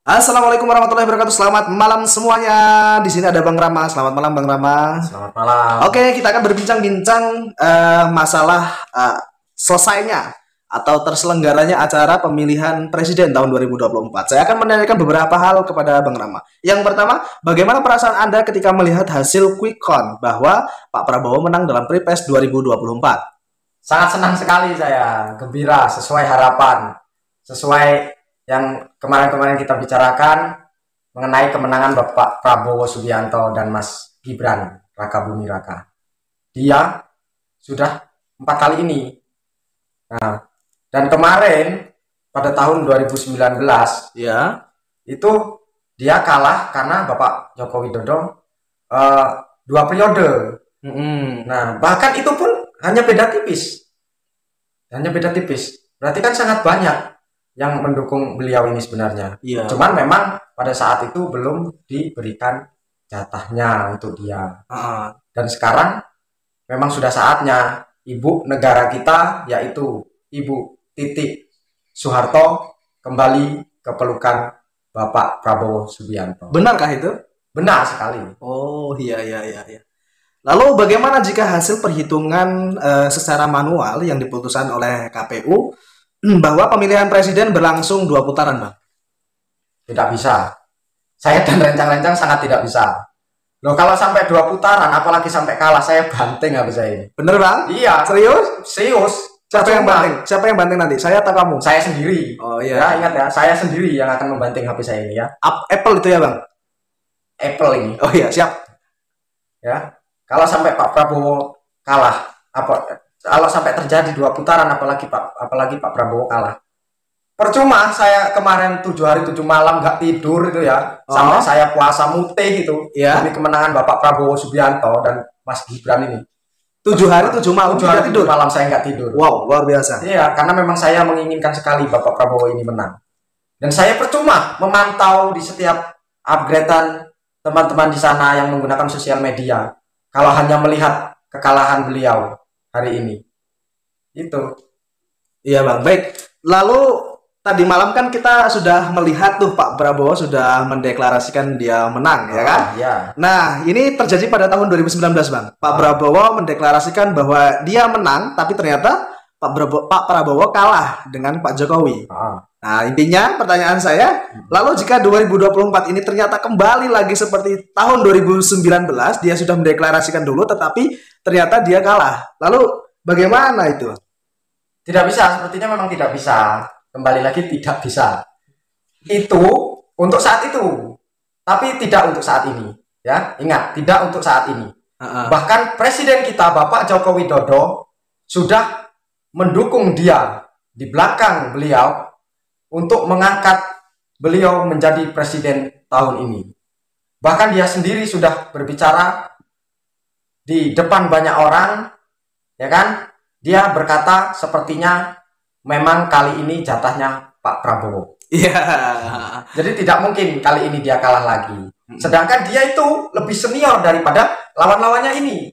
Assalamualaikum warahmatullahi wabarakatuh. Selamat malam semuanya. Di sini ada Bang Rama. Selamat malam Bang Rama. Selamat malam. Oke, kita akan berbincang-bincang masalah selesainya atau terselenggaranya acara pemilihan presiden tahun 2024. Saya akan menanyakan beberapa hal kepada Bang Rama. Yang pertama, bagaimana perasaan Anda ketika melihat hasil quick count bahwa Pak Prabowo menang dalam Pilpres 2024? Sangat senang sekali saya, gembira, sesuai harapan, sesuai yang kemarin-kemarin kita bicarakan mengenai kemenangan Bapak Prabowo Subianto dan Mas Gibran Raka Buming Raka. Dia sudah 4 kali ini. Nah, dan kemarin pada tahun 2019 Ya. itu dia kalah karena Bapak Joko Widodo 2 periode. Nah, bahkan itu pun hanya beda tipis. Hanya beda tipis. Berarti kan sangat banyak yang mendukung beliau ini sebenarnya. Iya. Cuman memang pada saat itu belum diberikan jatahnya untuk dia. Dan sekarang memang sudah saatnya ibu negara kita, yaitu Ibu Titik Soeharto, kembali ke pelukan Bapak Prabowo Subianto. Benarkah itu? Benar sekali. Oh, iya. Lalu bagaimana jika hasil perhitungan secara manual yang diputuskan oleh KPU bahwa pemilihan presiden berlangsung 2 putaran, Bang? Tidak bisa. Saya dan rencang-rencang sangat tidak bisa. Loh, kalau sampai 2 putaran, apalagi sampai kalah, saya banting habis saya ini. Bener, Bang? Iya. Serius? Serius. Siapa yang banting? Siapa yang banting nanti? Saya atau kamu? Saya sendiri. Oh iya. Ya, ingat ya, saya sendiri yang akan membanting HP saya ini ya. Apple itu ya, Bang? Apple ini. Oh iya, siap. Ya. Kalau sampai Pak Prabowo kalah, kalau sampai terjadi 2 putaran, apalagi Pak Prabowo kalah. Percuma saya kemarin 7 hari 7 malam nggak tidur itu ya, sampai saya puasa mutih gitu demi kemenangan Bapak Prabowo Subianto dan Mas Gibran ini. 7 hari 7 malam 7 hari 7 malam saya nggak tidur. Wow, luar biasa. Iya, karena memang saya menginginkan sekali Bapak Prabowo ini menang. Dan saya percuma memantau di setiap upgradean teman-teman di sana yang menggunakan sosial media. Kalau hanya melihat kekalahan beliau hari ini. Itu. Iya, Bang. Baik. Lalu tadi malam kan kita sudah melihat tuh Pak Prabowo sudah mendeklarasikan dia menang, ya kan? Ya. Nah, ini terjadi pada tahun 2019, Bang. Pak Prabowo mendeklarasikan bahwa dia menang, tapi ternyata Pak Prabowo kalah dengan Pak Jokowi. Nah, intinya pertanyaan saya, lalu jika 2024 ini ternyata kembali lagi seperti tahun 2019, dia sudah mendeklarasikan dulu, tetapi ternyata dia kalah. Lalu bagaimana itu? Tidak bisa, sepertinya memang tidak bisa. Kembali lagi tidak bisa. Itu untuk saat itu, tapi tidak untuk saat ini. Ya, ingat, tidak untuk saat ini. Bahkan Presiden kita, Bapak Joko Widodo, sudah mendukung dia di belakang beliau untuk mengangkat beliau menjadi presiden tahun ini. Bahkan dia sendiri sudah berbicara di depan banyak orang, ya kan? Dia berkata sepertinya memang kali ini jatahnya Pak Prabowo. Iya. Jadi tidak mungkin kali ini dia kalah lagi. Sedangkan dia itu lebih senior daripada lawan-lawannya ini.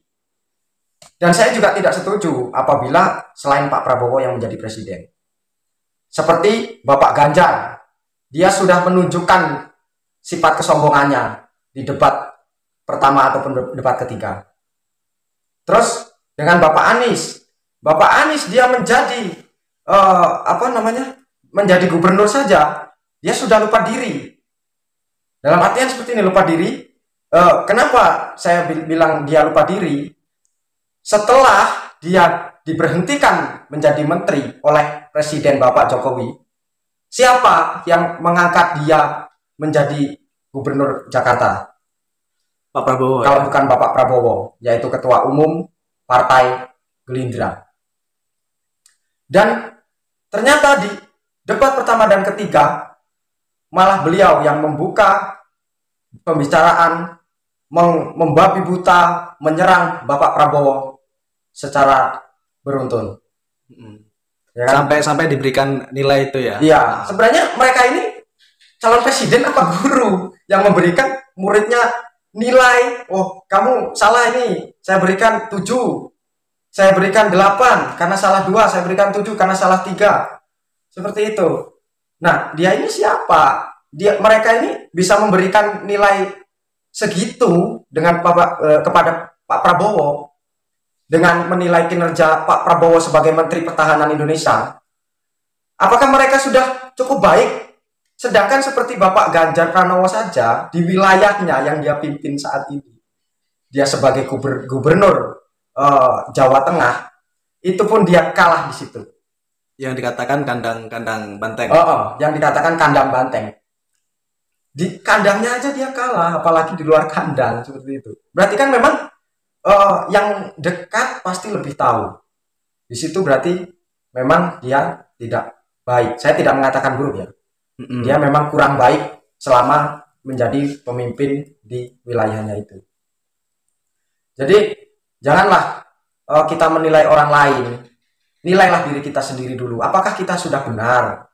Dan saya juga tidak setuju apabila selain Pak Prabowo yang menjadi presiden. Seperti Bapak Ganjar, dia sudah menunjukkan sifat kesombongannya di debat pertama ataupun debat ketiga. Terus dengan Bapak Anies dia menjadi menjadi gubernur saja, dia sudah lupa diri. Dalam artian seperti ini, lupa diri. Kenapa saya bilang dia lupa diri? Setelah dia diberhentikan menjadi menteri oleh Presiden Bapak Jokowi, siapa yang mengangkat dia menjadi gubernur Jakarta? Pak Prabowo. Kalau bukan Bapak Prabowo, yaitu Ketua Umum Partai Gerindra. Dan ternyata di debat pertama dan ketiga, malah beliau yang membuka pembicaraan, membabi buta, menyerang Bapak Prabowo secara beruntun. Ya kan? Sampai diberikan nilai itu ya. Iya, sebenarnya mereka ini calon presiden apa guru yang memberikan muridnya nilai. Oh, kamu salah ini, saya berikan 7. Saya berikan 8 karena salah 2, saya berikan 7 karena salah 3. Seperti itu. Nah, dia ini siapa? mereka ini bisa memberikan nilai segitu kepada Pak Prabowo dengan menilai kinerja Pak Prabowo sebagai Menteri Pertahanan Indonesia. Apakah mereka sudah cukup baik? Sedangkan seperti Bapak Ganjar Pranowo saja di wilayahnya yang dia pimpin saat ini, dia sebagai gubernur Jawa Tengah, itu pun dia kalah di situ. Yang dikatakan kandang banteng. Yang dikatakan kandang banteng. Di kandangnya aja dia kalah, apalagi di luar kandang seperti itu. Berarti kan memang yang dekat pasti lebih tahu. Di situ berarti memang dia tidak baik. Saya tidak mengatakan buruk ya. Dia memang kurang baik selama menjadi pemimpin di wilayahnya itu. Jadi janganlah kita menilai orang lain. Nilailah diri kita sendiri dulu. Apakah kita sudah benar?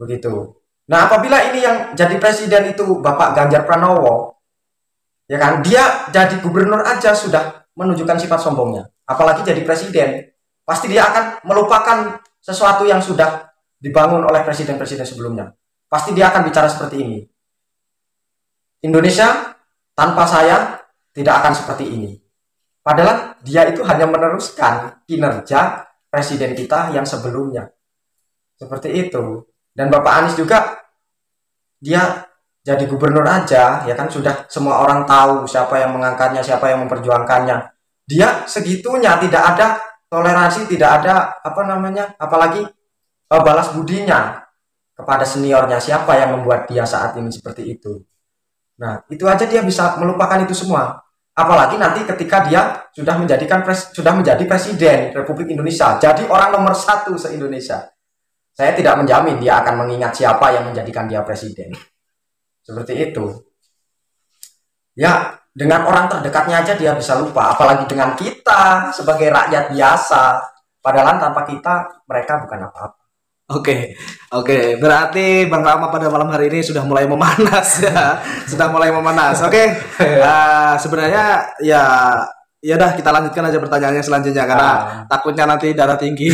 Begitu. Nah, apabila ini yang jadi presiden itu Bapak Ganjar Pranowo, ya kan, dia jadi gubernur aja sudah menunjukkan sifat sombongnya. Apalagi jadi presiden, pasti dia akan melupakan sesuatu yang sudah dibangun oleh presiden-presiden sebelumnya. Pasti dia akan bicara seperti ini. Indonesia tanpa saya tidak akan seperti ini. Padahal dia itu hanya meneruskan kinerja presiden kita yang sebelumnya. Seperti itu. Dan Bapak Anies juga, dia jadi gubernur aja, ya kan, sudah semua orang tahu siapa yang mengangkatnya, siapa yang memperjuangkannya. Dia segitunya, tidak ada toleransi, tidak ada apalagi balas budinya kepada seniornya, siapa yang membuat dia saat ini seperti itu. Nah, itu aja dia bisa melupakan itu semua. Apalagi nanti ketika dia sudah menjadi presiden Republik Indonesia, jadi orang nomor 1 se-Indonesia. Saya tidak menjamin dia akan mengingat siapa yang menjadikan dia presiden. Seperti itu. Ya, dengan orang terdekatnya aja dia bisa lupa. Apalagi dengan kita sebagai rakyat biasa. Padahal tanpa kita, mereka bukan apa-apa. Oke. Berarti Bang Rama pada malam hari ini sudah mulai memanas ya. Sudah mulai memanas. Oke. Sebenarnya ya dah, kita lanjutkan aja pertanyaannya selanjutnya karena takutnya nanti darah tinggi.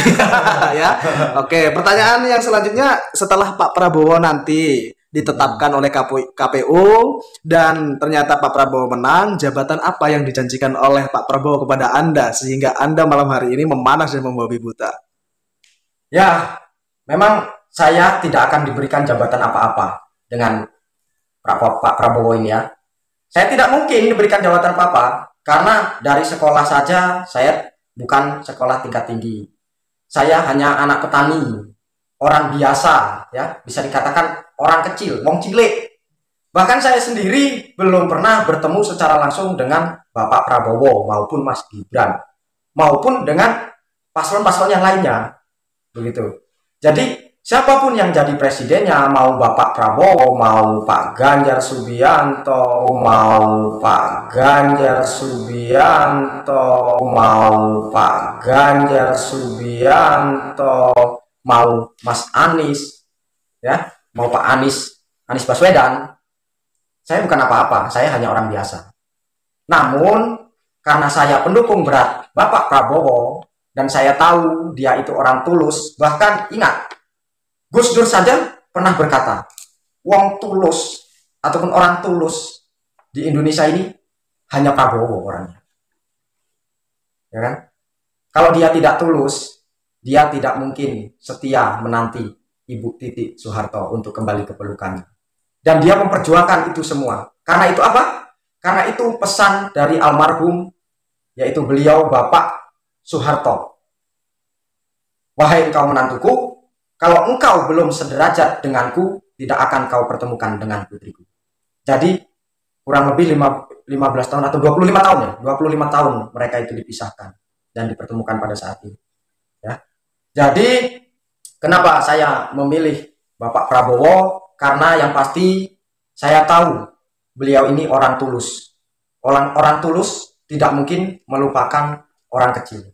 Ya. Oke, pertanyaan yang selanjutnya, setelah Pak Prabowo nanti ditetapkan oleh KPU dan ternyata Pak Prabowo menang, jabatan apa yang dijanjikan oleh Pak Prabowo kepada Anda sehingga Anda malam hari ini memanas dan membabi buta? Ya, memang saya tidak akan diberikan jabatan apa-apa dengan Pak Prabowo ini ya. Saya tidak mungkin diberikan jabatan apa-apa. Karena dari sekolah saja saya bukan sekolah tingkat tinggi. Saya hanya anak petani, orang biasa, ya, bisa dikatakan orang kecil, wong cilik. Bahkan saya sendiri belum pernah bertemu secara langsung dengan Bapak Prabowo maupun Mas Gibran, maupun dengan paslon-paslon yang lainnya. Begitu. Jadi siapapun yang jadi presidennya, mau Bapak Prabowo, mau Pak Ganjar Subianto, mau Pak Ganjar Subianto, mau Pak Ganjar Subianto, mau Mas Anies, ya, mau Pak Anies Baswedan, saya bukan apa-apa, saya hanya orang biasa. Namun karena saya pendukung berat Bapak Prabowo dan saya tahu dia itu orang tulus, bahkan ingat, Gus Dur saja pernah berkata, wong tulus ataupun orang tulus di Indonesia ini hanya Prabowo orangnya. Ya kan? Kalau dia tidak tulus, dia tidak mungkin setia menanti Ibu Titi Soeharto untuk kembali ke pelukannya. Dan dia memperjuangkan itu semua. Karena itu apa? Karena itu pesan dari almarhum, yaitu beliau Bapak Soeharto. Wahai engkau menantuku, kalau engkau belum sederajat denganku, tidak akan kau pertemukan dengan putriku. Jadi kurang lebih 15 tahun atau 25 tahun ya, 25 tahun mereka itu dipisahkan dan dipertemukan pada saat ini. Ya. Jadi kenapa saya memilih Bapak Prabowo? Karena yang pasti saya tahu beliau ini orang tulus. Orang tulus tidak mungkin melupakan orang kecil.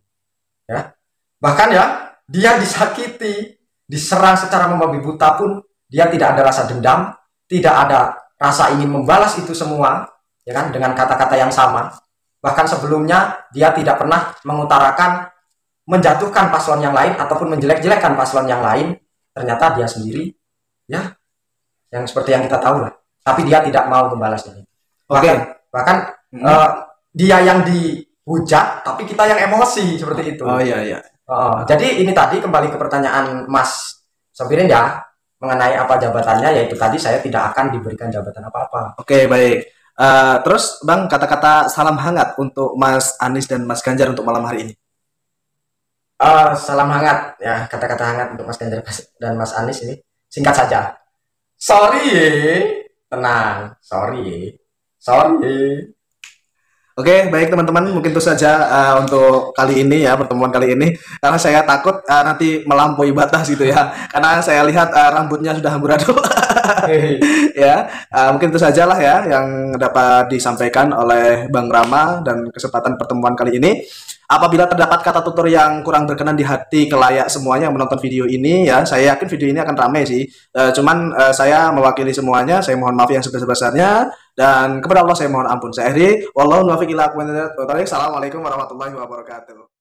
Ya. Bahkan ya, dia disakiti, diserang secara membabi buta pun dia tidak ada rasa dendam, tidak ada rasa ingin membalas itu semua, ya kan, dengan kata-kata yang sama. Bahkan sebelumnya dia tidak pernah mengutarakan menjatuhkan paslon yang lain ataupun menjelek-jelekkan paslon yang lain. Ternyata dia sendiri ya yang seperti yang kita tahu lah. Tapi dia tidak mau membalas ini. Bahkan dia yang dihujat, tapi kita yang emosi seperti itu. Oh iya. Jadi ini tadi kembali ke pertanyaan Mas Sabirin ya, mengenai apa jabatannya, yaitu tadi saya tidak akan diberikan jabatan apa-apa. Oke, baik. Terus Bang, kata-kata salam hangat untuk Mas Anies dan Mas Ganjar untuk malam hari ini. Salam hangat ya, kata-kata hangat untuk Mas Ganjar dan Mas Anies ini singkat saja. Sorry, tenang. Sorry. Oke, baik teman-teman, mungkin itu saja untuk kali ini ya, pertemuan kali ini, karena saya takut nanti melampaui batas gitu ya, karena saya lihat rambutnya sudah amburadul. Ya, mungkin itu sajalah ya yang dapat disampaikan oleh Bang Rama dan kesempatan pertemuan kali ini. Apabila terdapat kata tutur yang kurang berkenan di hati kelayak semuanya yang menonton video ini ya, saya yakin video ini akan ramai sih. Cuman saya mewakili semuanya, saya mohon maaf yang sebesar-besarnya, dan kepada Allah saya mohon ampun. Saya akhiri, wallahu muwaffiq ila aqwamit thoriq. Assalamualaikum warahmatullahi wabarakatuh.